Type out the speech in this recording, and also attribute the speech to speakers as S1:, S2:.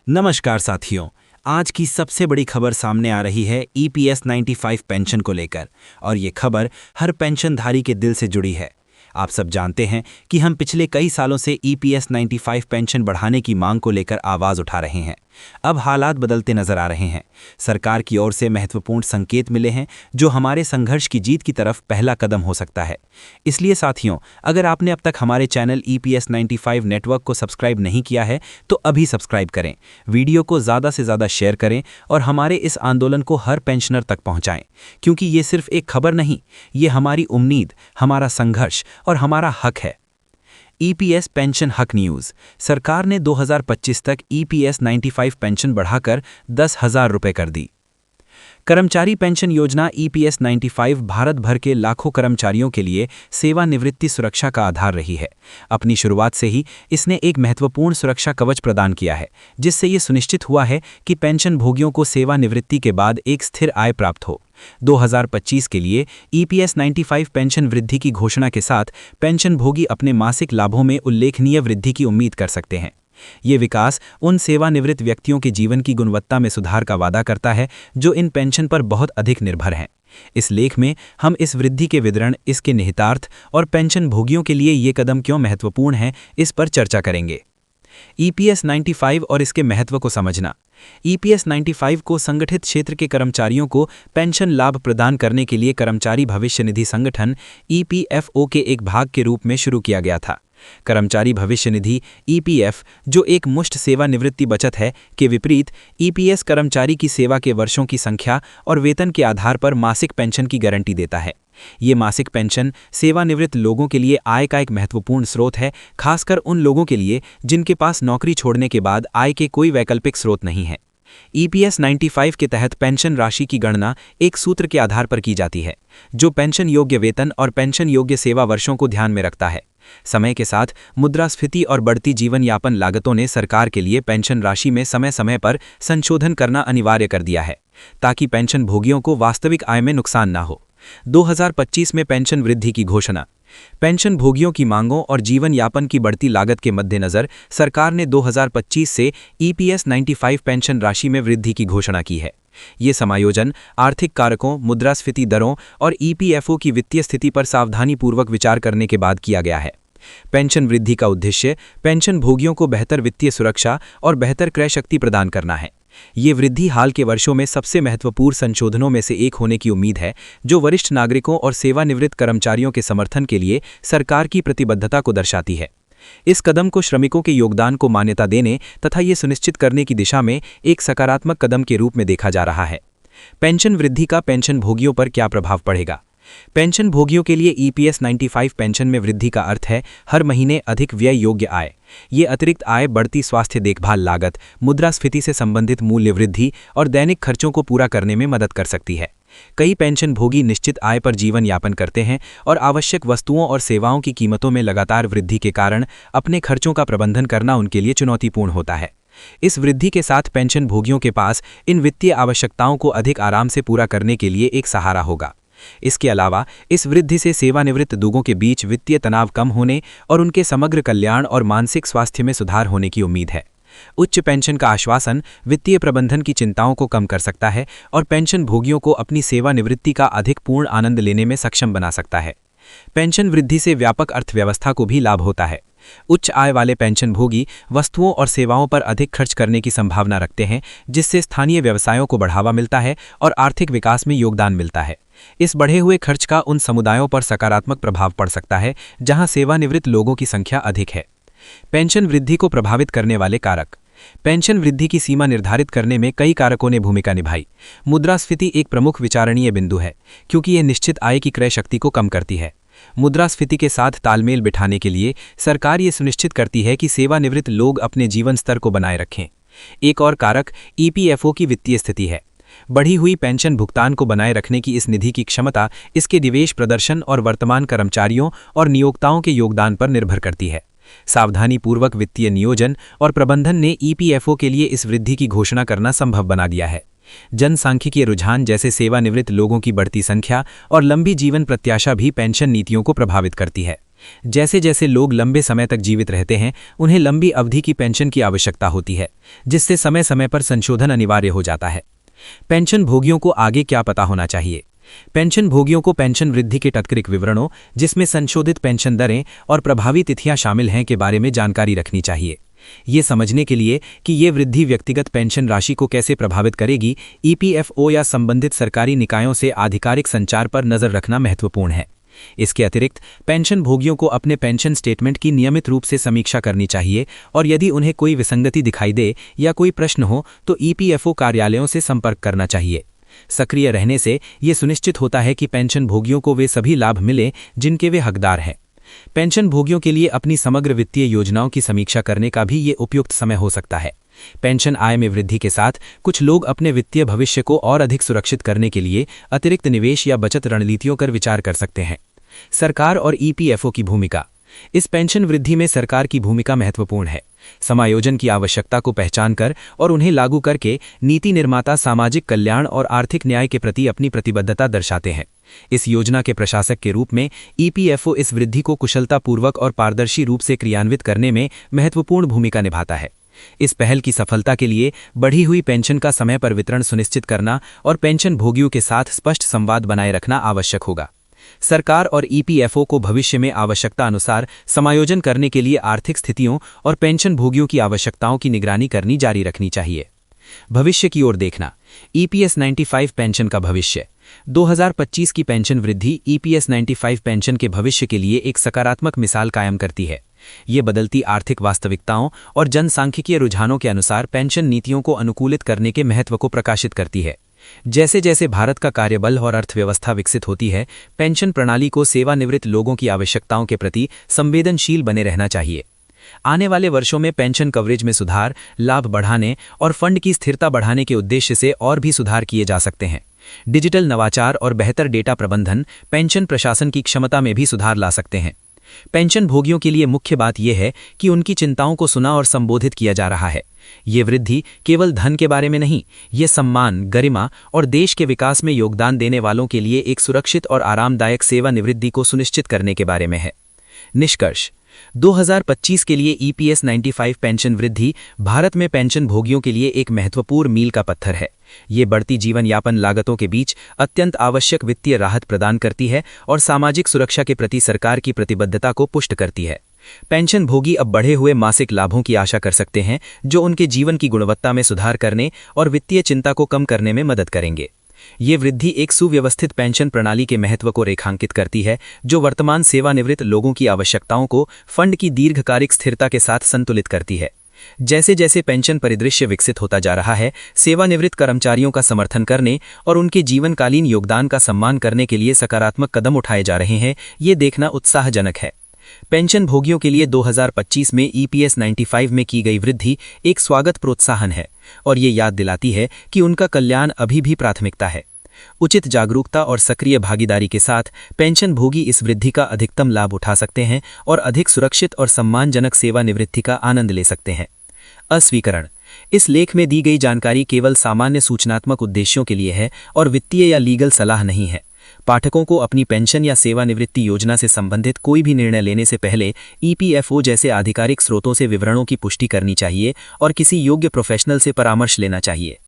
S1: नमस्कार साथियों। आज की सबसे बड़ी खबर सामने आ रही है ईपीएस 95 पेंशन को लेकर, और ये खबर हर पेंशनधारी के दिल से जुड़ी है। आप सब जानते हैं कि हम पिछले कई सालों से ईपीएस 95 पेंशन बढ़ाने की मांग को लेकर आवाज उठा रहे हैं। अब हालात बदलते नजर आ रहे हैं। सरकार की ओर से महत्वपूर्ण संकेत मिले हैं, जो हमारे संघर्ष की जीत की तरफ पहला कदम हो सकता है। इसलिए साथियों, अगर आपने अब तक हमारे चैनल ईपीएस 95 नेटवर्क को सब्सक्राइब नहीं किया है तो अभी सब्सक्राइब करें, वीडियो को ज़्यादा से ज़्यादा शेयर करें और हमारे इस आंदोलन को हर पेंशनर तक पहुंचाएं। क्योंकि ये सिर्फ एक खबर नहीं, ये हमारी उम्मीद, हमारा संघर्ष और हमारा हक है। ईपीएस पेंशन हक न्यूज़। सरकार ने 2025 तक ईपीएस 95 पेंशन बढ़ाकर 10,000 रुपये कर दी। कर्मचारी पेंशन योजना ईपीएस 95 भारत भर के लाखों कर्मचारियों के लिए सेवानिवृत्ति सुरक्षा का आधार रही है। अपनी शुरुआत से ही इसने एक महत्वपूर्ण सुरक्षा कवच प्रदान किया है, जिससे ये सुनिश्चित हुआ है कि पेंशन भोगियों को सेवानिवृत्ति के बाद एक स्थिर आय प्राप्त हो। 2025 के लिए ईपीएस 95 पेंशन वृद्धि की घोषणा के साथ पेंशन भोगी अपने मासिक लाभों में उल्लेखनीय वृद्धि की उम्मीद कर सकते हैं। ये विकास उन सेवानिवृत्त व्यक्तियों के जीवन की गुणवत्ता में सुधार का वादा करता है, जो इन पेंशन पर बहुत अधिक निर्भर हैं। इस लेख में हम इस वृद्धि के विवरण, इसके निहितार्थ और पेंशन भोगियों के लिए ये कदम क्यों महत्वपूर्ण हैं, इस पर चर्चा करेंगे। ईपीएस 95 और इसके महत्व को समझना। ईपीएस 95 को संगठित क्षेत्र के कर्मचारियों को पेंशन लाभ प्रदान करने के लिए कर्मचारी भविष्य निधि संगठन ईपीएफओ के एक भाग के रूप में शुरू किया गया था। कर्मचारी भविष्य निधि ईपीएफ, जो एक मुश्त सेवानिवृत्ति बचत है, के विपरीत ईपीएस कर्मचारी की सेवा के वर्षों की संख्या और वेतन के आधार पर मासिक पेंशन की गारंटी देता है। ये मासिक पेंशन सेवानिवृत्त लोगों के लिए आय का एक महत्वपूर्ण स्रोत है, खासकर उन लोगों के लिए जिनके पास नौकरी छोड़ने के बाद आय के कोई वैकल्पिक स्रोत नहीं है। ईपीएस 95 के तहत पेंशन राशि की गणना एक सूत्र के आधार पर की जाती है, जो पेंशन योग्य वेतन और पेंशन योग्य सेवा वर्षों को ध्यान में रखता है। समय के साथ मुद्रास्फीति और बढ़ती जीवन यापन लागतों ने सरकार के लिए पेंशन राशि में समय समय पर संशोधन करना अनिवार्य कर दिया है, ताकि पेंशन भोगियों को वास्तविक आय में नुकसान न हो। 2025 में पेंशन वृद्धि की घोषणा। पेंशन भोगियों की मांगों और जीवन यापन की बढ़ती लागत के मद्देनजर सरकार ने 2025 से ईपीएस 95 पेंशन राशि में वृद्धि की घोषणा की है। ये समायोजन आर्थिक कारकों, मुद्रास्फीति दरों और ईपीएफओ की वित्तीय स्थिति पर सावधानीपूर्वक विचार करने के बाद किया गया है। पेंशन वृद्धि का उद्देश्य पेंशन भोगियों को बेहतर वित्तीय सुरक्षा और बेहतर क्रय शक्ति प्रदान करना है। ये वृद्धि हाल के वर्षों में सबसे महत्वपूर्ण संशोधनों में से एक होने की उम्मीद है, जो वरिष्ठ नागरिकों और सेवानिवृत्त कर्मचारियों के समर्थन के लिए सरकार की प्रतिबद्धता को दर्शाती है। इस कदम को श्रमिकों के योगदान को मान्यता देने तथा ये सुनिश्चित करने की दिशा में एक सकारात्मक कदम के रूप में देखा जा रहा है। पेंशन वृद्धि का पेंशन भोगियों पर क्या प्रभाव पड़ेगा? पेंशन भोगियों के लिए ईपीएस 95 पेंशन में वृद्धि का अर्थ है हर महीने अधिक व्यय योग्य आय। ये अतिरिक्त आय बढ़ती स्वास्थ्य देखभाल लागत, मुद्रास्फीति से संबंधित मूल्य वृद्धि और दैनिक खर्चों को पूरा करने में मदद कर सकती है। कई पेंशन भोगी निश्चित आय पर जीवन यापन करते हैं और आवश्यक वस्तुओं और सेवाओं की कीमतों में लगातार वृद्धि के कारण अपने खर्चों का प्रबंधन करना उनके लिए चुनौतीपूर्ण होता है। इस वृद्धि के साथ पेंशन भोगियों के पास इन वित्तीय आवश्यकताओं को अधिक आराम से पूरा करने के लिए एक सहारा होगा। इसके अलावा इस वृद्धि से सेवानिवृत्त लोगों के बीच वित्तीय तनाव कम होने और उनके समग्र कल्याण और मानसिक स्वास्थ्य में सुधार होने की उम्मीद है। उच्च पेंशन का आश्वासन वित्तीय प्रबंधन की चिंताओं को कम कर सकता है और पेंशन भोगियों को अपनी सेवानिवृत्ति का अधिक पूर्ण आनंद लेने में सक्षम बना सकता है। पेंशन वृद्धि से व्यापक अर्थव्यवस्था को भी लाभ होता है। उच्च आय वाले पेंशन भोगी वस्तुओं और सेवाओं पर अधिक खर्च करने की संभावना रखते हैं, जिससे स्थानीय व्यवसायों को बढ़ावा मिलता है और आर्थिक विकास में योगदान मिलता है। इस बढ़े हुए खर्च का उन समुदायों पर सकारात्मक प्रभाव पड़ सकता है जहां सेवानिवृत्त लोगों की संख्या अधिक है। पेंशन वृद्धि को प्रभावित करने वाले कारक। पेंशन वृद्धि की सीमा निर्धारित करने में कई कारकों ने भूमिका निभाई। मुद्रास्फीति एक प्रमुख विचारणीय बिंदु है, क्योंकि यह निश्चित आय की क्रय शक्ति को कम करती है। मुद्रास्फीति के साथ तालमेल बिठाने के लिए सरकार ये सुनिश्चित करती है कि सेवानिवृत्त लोग अपने जीवन स्तर को बनाए रखें। एक और कारक ईपीएफओ की वित्तीय स्थिति है। बढ़ी हुई पेंशन भुगतान को बनाए रखने की इस निधि की क्षमता इसके निवेश प्रदर्शन और वर्तमान कर्मचारियों और नियोक्ताओं के योगदान पर निर्भर करती है। सावधानीपूर्वक वित्तीय नियोजन और प्रबंधन ने ईपीएफओ के लिए इस वृद्धि की घोषणा करना संभव बना दिया है। जनसांख्यिकीय रुझान जैसे सेवानिवृत्त लोगों की बढ़ती संख्या और लंबी जीवन प्रत्याशा भी पेंशन नीतियों को प्रभावित करती है।
S2: जैसे जैसे लोग लंबे समय तक जीवित रहते हैं, उन्हें लंबी अवधि की पेंशन की आवश्यकता होती है, जिससे समय समय पर संशोधन अनिवार्य हो जाता है। पेंशन भोगियों को आगे क्या पता होना चाहिए? पेंशन भोगियों को पेंशन वृद्धि के तात्कालिक विवरणों, जिसमें संशोधित पेंशन दरें और प्रभावी तिथियां शामिल हैं, के बारे में जानकारी रखनी चाहिए। ये समझने के लिए कि ये वृद्धि व्यक्तिगत पेंशन राशि को कैसे प्रभावित करेगी, ईपीएफओ या संबंधित सरकारी निकायों से आधिकारिक संचार पर नजर रखना महत्वपूर्ण है। इसके अतिरिक्त पेंशन भोगियों को अपने पेंशन स्टेटमेंट की नियमित रूप से समीक्षा करनी चाहिए और यदि उन्हें कोई विसंगति दिखाई दे या कोई प्रश्न हो तो ईपीएफओ कार्यालयों से संपर्क करना चाहिए। सक्रिय रहने से ये सुनिश्चित होता है कि पेंशन भोगियों को वे सभी लाभ मिले जिनके वे हकदार हैं। पेंशन भोगियों के लिए अपनी समग्र वित्तीय योजनाओं की समीक्षा करने का भी ये उपयुक्त समय हो सकता है। पेंशन आय में वृद्धि के साथ कुछ लोग अपने वित्तीय भविष्य को और अधिक सुरक्षित करने के लिए अतिरिक्त निवेश या बचत रणनीतियों पर विचार कर सकते हैं। सरकार और ईपीएफओ की भूमिका। इस पेंशन वृद्धि में सरकार की भूमिका महत्वपूर्ण है। समायोजन की आवश्यकता को पहचान कर और उन्हें लागू करके नीति निर्माता सामाजिक कल्याण और आर्थिक न्याय के प्रति अपनी प्रतिबद्धता दर्शाते हैं। इस योजना के प्रशासक के रूप में ईपीएफओ इस वृद्धि को कुशलतापूर्वक और पारदर्शी रूप से क्रियान्वित करने में महत्वपूर्ण भूमिका निभाता है। इस पहल की सफलता के लिए बढ़ी हुई पेंशन का समय पर वितरण सुनिश्चित करना और पेंशन भोगियों के साथ स्पष्ट संवाद बनाए रखना आवश्यक होगा। सरकार और ईपीएफओ को भविष्य में आवश्यकता अनुसार समायोजन करने के लिए आर्थिक स्थितियों और पेंशन भोगियों की आवश्यकताओं की निगरानी करनी जारी रखनी चाहिए। भविष्य की ओर देखना। ईपीएस 95 पेंशन का भविष्य। 2025 की पेंशन वृद्धि ईपीएस 95 पेंशन के भविष्य के लिए एक सकारात्मक मिसाल कायम करती है। ये बदलती आर्थिक वास्तविकताओं और जनसांख्यिकीय रुझानों के अनुसार पेंशन नीतियों को अनुकूलित करने के महत्व को प्रकाशित करती है। जैसे जैसे भारत का कार्यबल और अर्थव्यवस्था विकसित होती है, पेंशन प्रणाली को सेवानिवृत्त लोगों की आवश्यकताओं के प्रति संवेदनशील बने रहना चाहिए। आने वाले वर्षों में पेंशन कवरेज में सुधार, लाभ बढ़ाने और फंड की स्थिरता बढ़ाने के उद्देश्य से और भी सुधार किए जा सकते हैं। डिजिटल नवाचार और बेहतर डेटा प्रबंधन पेंशन प्रशासन की क्षमता में भी सुधार ला सकते हैं। पेंशन भोगियों के लिए मुख्य बात यह है कि उनकी चिंताओं को सुना और संबोधित किया जा रहा है। ये वृद्धि केवल धन के बारे में नहीं, ये सम्मान, गरिमा और देश के विकास में योगदान देने वालों के लिए एक सुरक्षित और आरामदायक सेवानिवृत्ति को सुनिश्चित करने के बारे में है। निष्कर्ष। 2025 के लिए ईपीएस 95 पेंशन वृद्धि भारत में पेंशन भोगियों के लिए एक महत्वपूर्ण मील का पत्थर है। ये बढ़ती जीवन यापन लागतों के बीच अत्यंत आवश्यक वित्तीय राहत प्रदान करती है और सामाजिक सुरक्षा के प्रति सरकार की प्रतिबद्धता को पुष्ट करती है। पेंशन भोगी अब बढ़े हुए मासिक लाभों की आशा कर सकते हैं, जो उनके जीवन की गुणवत्ता में सुधार करने और वित्तीय चिंता को कम करने में मदद करेंगे। ये वृद्धि एक सुव्यवस्थित पेंशन प्रणाली के महत्व को रेखांकित करती है, जो वर्तमान सेवानिवृत्त लोगों की आवश्यकताओं को फंड की दीर्घकालिक स्थिरता के साथ संतुलित करती है। जैसे जैसे पेंशन परिदृश्य विकसित होता जा रहा है, सेवानिवृत्त कर्मचारियों का समर्थन करने और उनके जीवनकालीन योगदान का सम्मान करने के लिए सकारात्मक कदम उठाए जा रहे हैं, ये देखना उत्साहजनक है। पेंशन भोगियों के लिए 2025 में ईपीएस 95 में की गई वृद्धि एक स्वागत प्रोत्साहन है और ये याद दिलाती है कि उनका कल्याण अभी भी प्राथमिकता है। उचित जागरूकता और सक्रिय भागीदारी के साथ पेंशन भोगी इस वृद्धि का अधिकतम लाभ उठा सकते हैं और अधिक सुरक्षित और सम्मानजनक सेवानिवृत्ति का आनंद ले सकते हैं। अस्वीकरण। इस लेख में दी गई जानकारी केवल सामान्य सूचनात्मक उद्देश्यों के लिए है और वित्तीय या लीगल सलाह नहीं है। पाठकों को अपनी पेंशन या सेवानिवृत्ति योजना से संबंधित कोई भी निर्णय लेने से पहले ईपीएफओ जैसे आधिकारिक स्रोतों से विवरणों की पुष्टि करनी चाहिए और किसी योग्य प्रोफेशनल से परामर्श लेना चाहिए।